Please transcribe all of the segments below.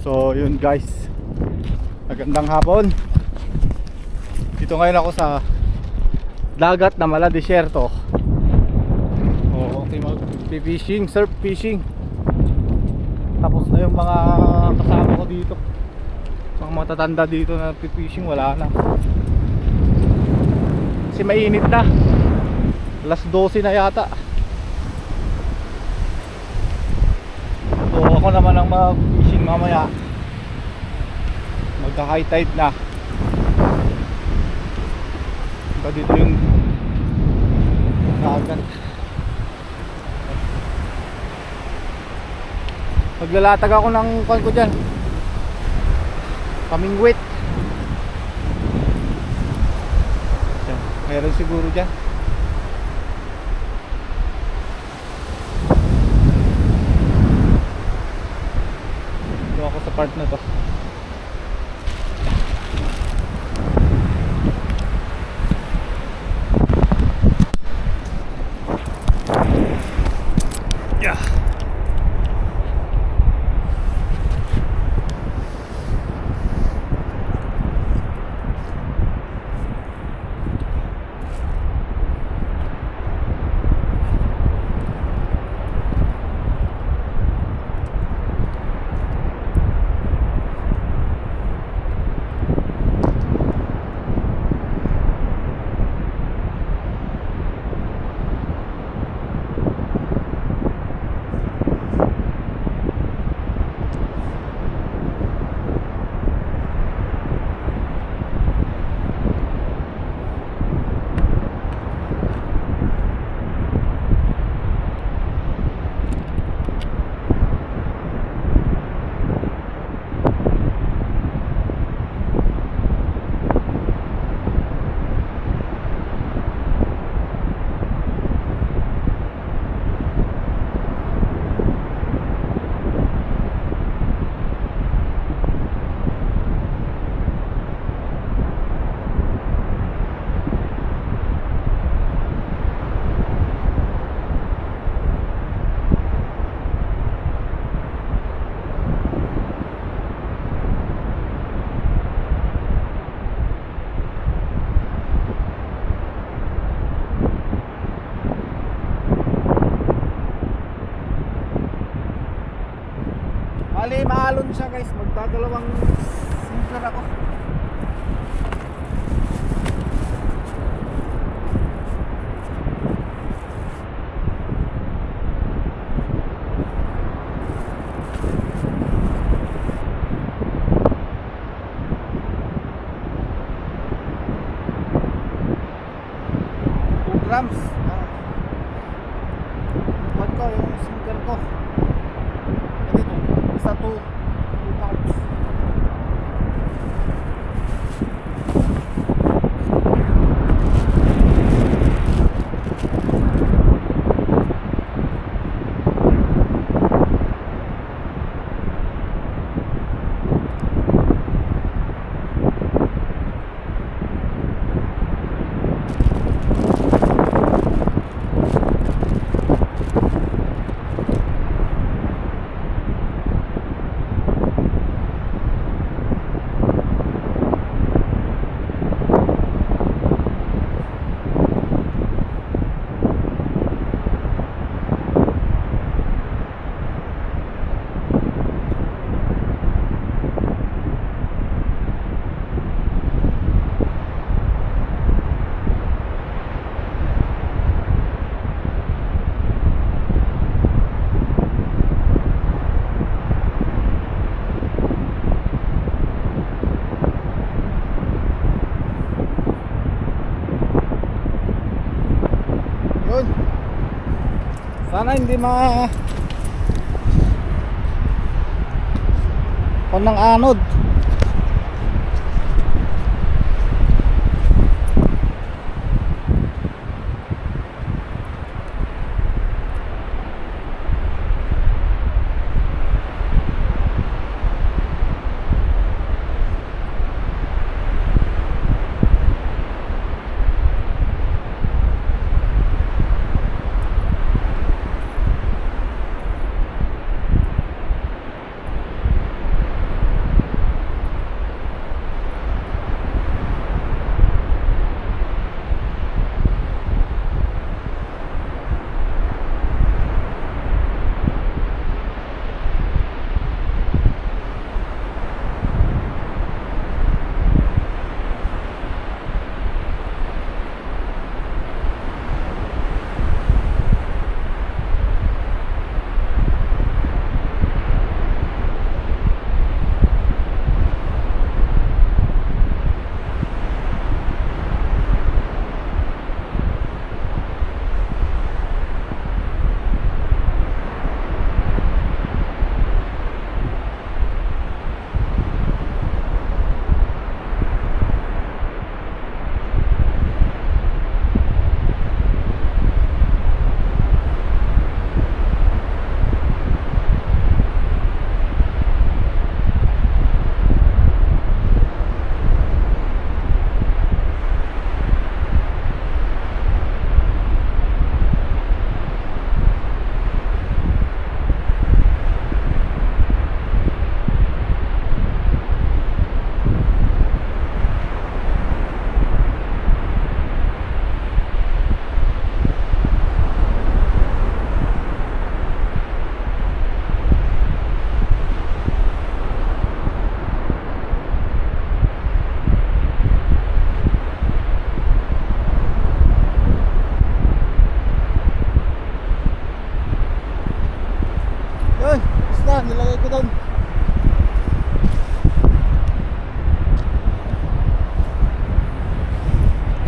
So yun guys, magandang hapon. Dito ngayon ako sa dagat na mala desierto. Okay, mag-fishing, surf fishing. Tapos na yung mga kasama ko dito. Mga matatanda dito na fishing, wala na. Kasi mainit na. Alas 12 na yata. So ako naman ang mag-fishing mamaya. Magka-high tide na. Dito yung dagat. Maglalatag ako ng kwan ko dyan, pamingwit. Meron siguro dyan. Dito ako sa part na to. Yeah. Bali, maalon siya guys. Magdadalawang sinker ako. Grams. Kuwan ko yung sinker ko. Isa 2 pounds. Sana hindi kon ng anod.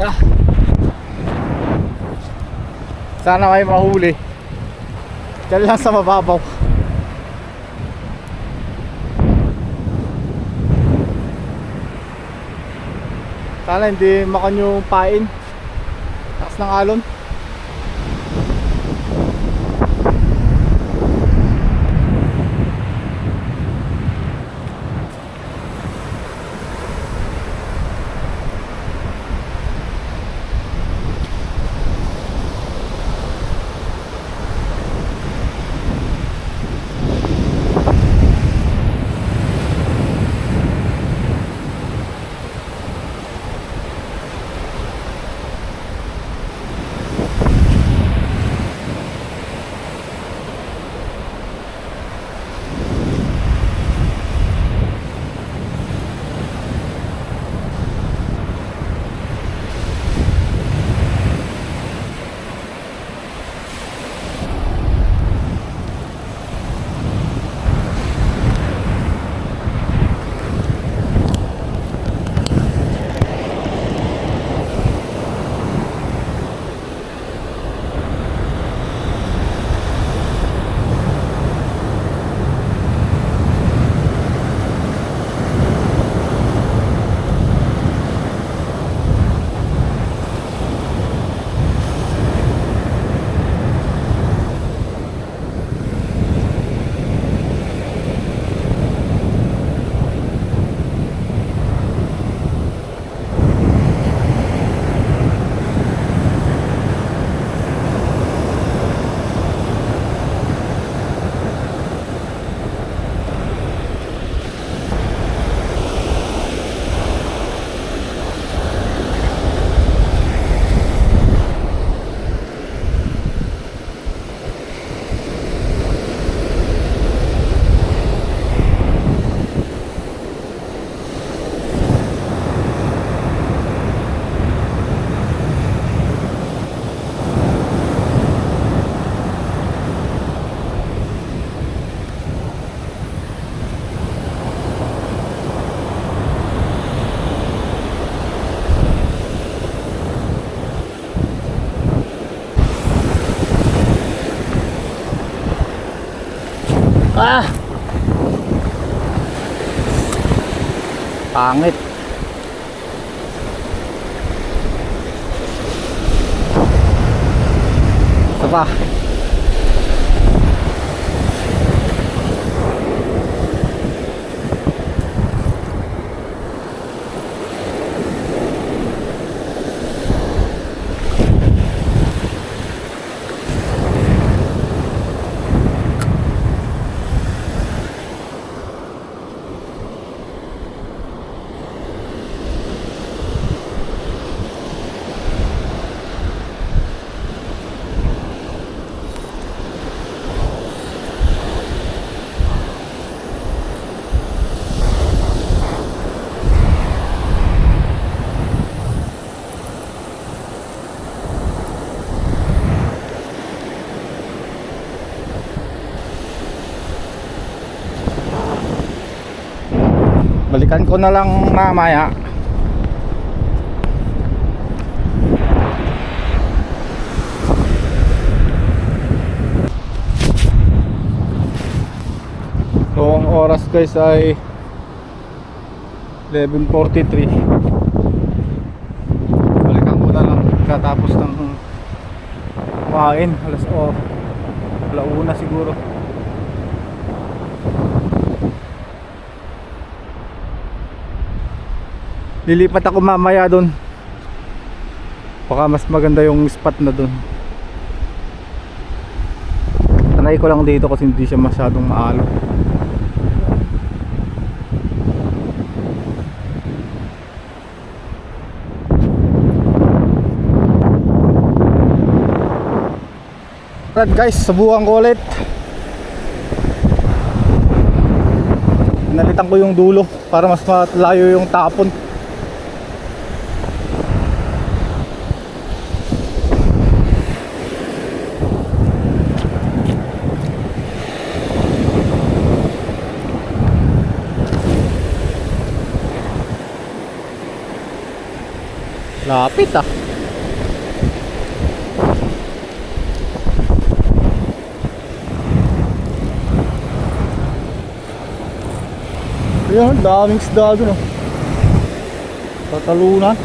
Ah. Sana may mahuli. Diyan lang sa mababaw. Sana hindi makanyo pain. Taas ng alon. Ah! Pangit. Isa pa. Balikan ko na lang mamaya. So ang oras guys ay 11:43. Balikan ko na lang katapos ng kumain. Alauna siguro. Lilipat ako mamaya doon. Baka mas maganda yung spot na doon. Sanay ko lang dito kasi hindi siya masyadong maalog. Alright guys, subukan ko ulit. Nalitan ko yung dulo para mas malayo yung tapon. Lapit ah. Ayun, daming isda dun oh. Tatalunan.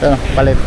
Ito, palit.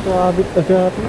Sabit na siya ito.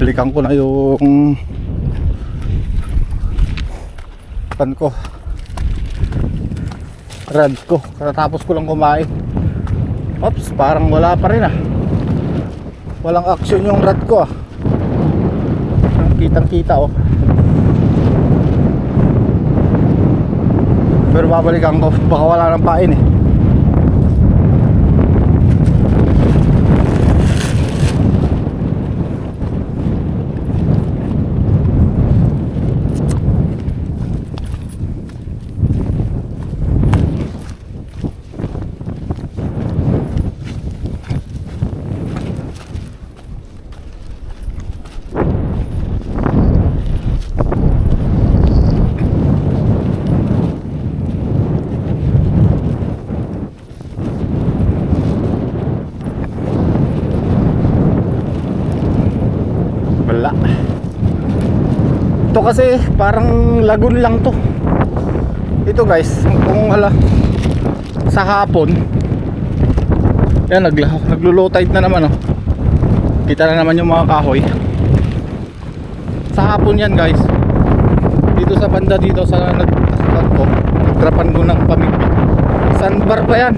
Balikan ko na yung pan ko, rad ko, katapos ko lang kumain. Oops, parang wala pa rin ah. Walang action yung rad ko ah. Kitang kita oh. babalikan ko, baka wala nang pain eh. Wala. Ito kasi parang lagoon lang to. Ito guys, kung sa hapon, yan naglo-low tide na naman oh. Kita na naman yung mga kahoy. Sa hapon yan guys. Dito sa banda dito sa nagtrapan ko ng pamigpit. Sandbar pa yan.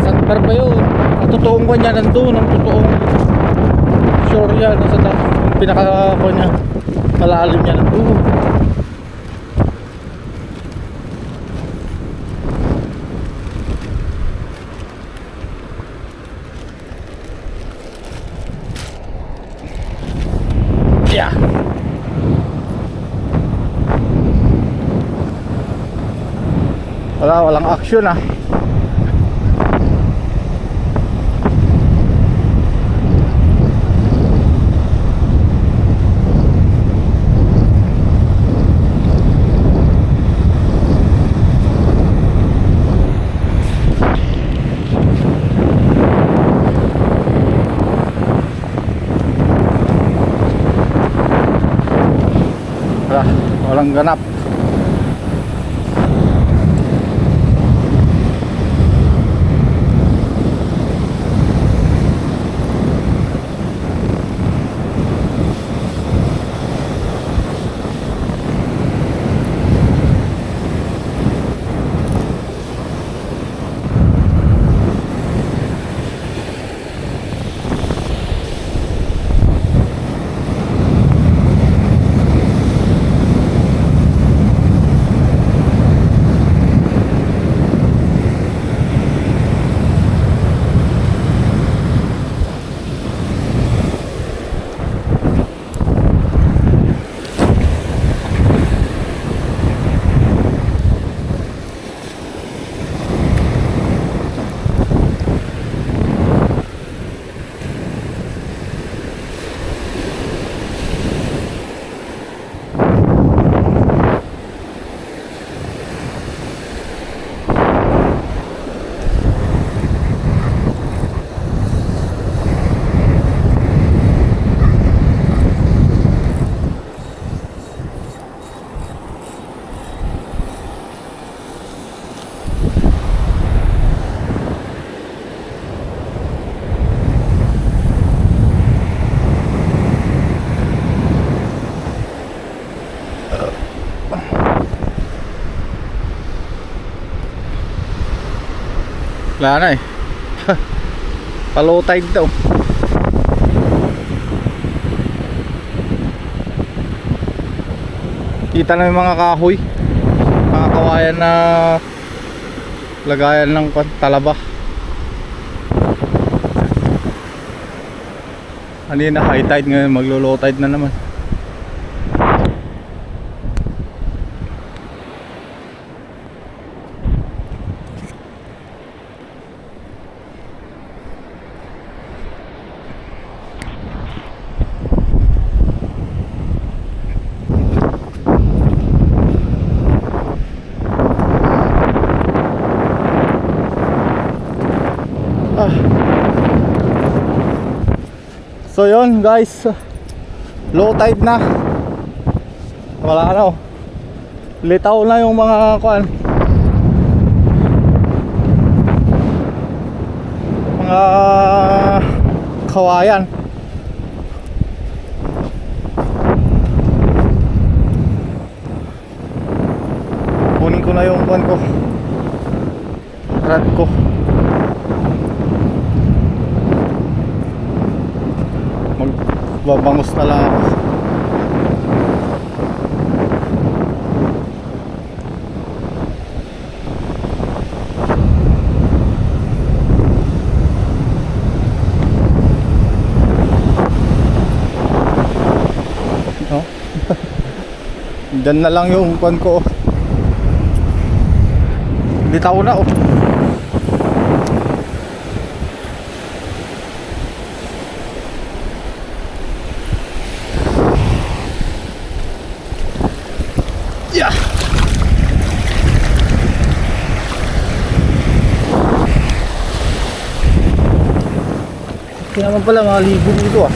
Sandbar pa yun. Ang totoong kanya nandun. Ang totoong shore yan. Nasa pinaka niya, malalim niya nandun. Yeah. Walang action ah. Walang ganap. Wala na eh. Pa-low tide daw. Kita na yung mga kahoy, mga kawayan na lagayan ng talaba. Kanina high tide, ngayon maglo-low tide na naman. So yun guys, low tide na. Wala na oh. Litaw na yung mga kuan, mga kawayan. Kunin ko na yung kuan ko, rad ko. Magbabangos na lang ako. Diyan na lang yung kwan ko. Litaw na oh. Yeah. Kaya naman pala mga libo dito ah.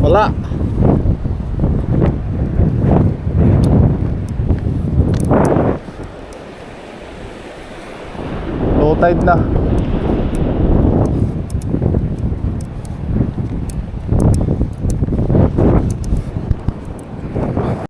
Wala. Low tide na.